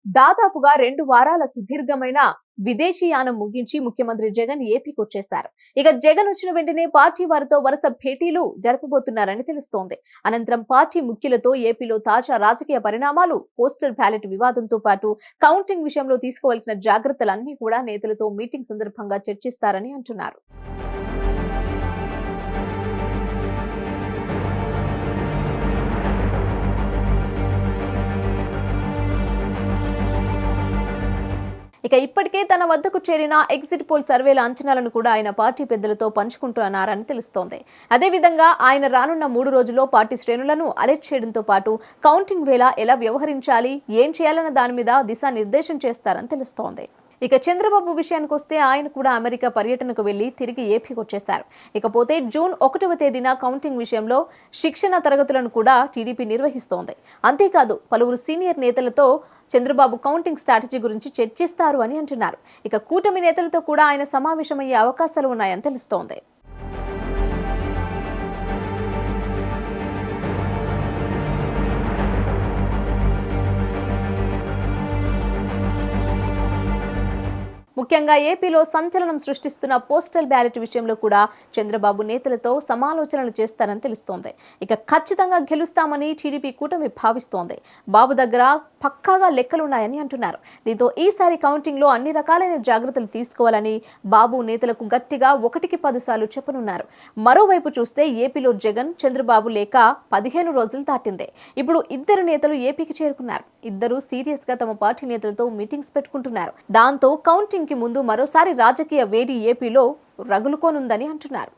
దాదాపుగా 2 వారాల సుదీర్ఘమైన విదేశీయానం ముగించి ముఖ్యమంత్రి జగన్ ఏపీకి వచ్చేశారు. ఇక జగన్ వచ్చిన వెంటనే పార్టీ వారితో వరుస భేటీలు జరపబోతున్నారని తెలుస్తోంది. అనంతరం పార్టీ ముఖ్యులతో ఏపీలో తాజా రాజకీయ పరిణామాలు, పోస్టల్ బ్యాలెట్ వివాదంతో పాటు కౌంటింగ్ విషయంలో తీసుకోవాల్సిన జాగ్రత్తలన్నీ కూడా నేతలతో మీటింగ్ సందర్భంగా చర్చిస్తారని అంటున్నారు. ఇక ఇప్పటికే తన వద్దకు చేరిన ఎగ్జిట్ పోల్ సర్వేల అంచనాలను కూడా ఆయన పార్టీ పెద్దలతో పంచుకుంటున్నారని తెలుస్తోంది. అదేవిధంగా ఆయన రానున్న 3 రోజుల్లో పార్టీ శ్రేణులను అలర్ట్ చేయడంతో పాటు కౌంటింగ్ వేళ ఎలా వ్యవహరించాలి, ఏం చేయాలన్న దాని మీద దిశానిర్దేశం చేస్తారని తెలుస్తోంది. ఇక చంద్రబాబు విషయానికి వస్తే ఆయన కూడా అమెరికా పర్యటనకు వెళ్లి తిరిగి ఏపీకి వచ్చేశారు. ఇకపోతే జూన్ 1వ తేదీన కౌంటింగ్ విషయంలో శిక్షణ తరగతులను కూడా టీడీపీ నిర్వహిస్తోంది. అంతేకాదు పలువురు సీనియర్ నేతలతో చంద్రబాబు కౌంటింగ్ స్ట్రాటజీ గురించి చర్చిస్తారు అని అంటున్నారు. ఇక కూటమి నేతలతో కూడా ఆయన సమావేశమయ్యే అవకాశాలు ఉన్నాయని తెలుస్తోంది. ముఖ్యంగా ఏపీలో సంచలనం సృష్టిస్తున్న పోస్టల్ బ్యాలెట్ విషయంలో కూడా చంద్రబాబు నేతలతో సమాలోచనలు చేస్తారని తెలుస్తోంది. ఇక ఖచ్చితంగా గెలుస్తామని టీడీపీ కూటమి భావిస్తోంది. బాబు దగ్గర పక్కాగా లెక్కలున్నాయని అంటున్నారు. దీంతో ఈసారి కౌంటింగ్ లో అన్ని రకాలైన జాగ్రత్తలు తీసుకోవాలని బాబు నేతలకు గట్టిగా 1కి 10 సార్లు చెప్పనున్నారు. మరోవైపు చూస్తే ఏపీలో జగన్, చంద్రబాబు లేక 15 రోజులు దాటింది. ఇప్పుడు ఇద్దరు నేతలు ఏపీకి చేరుకున్నారు. ఇద్దరు సీరియస్ గా తమ పార్టీ నేతలతో మీటింగ్స్ పెట్టుకుంటున్నారు. దాంతో కౌంటింగ్ కి ముందు మరోసారి రాజకీయ వేడి ఏపీలో రగులుకోనుందని అంటున్నారు.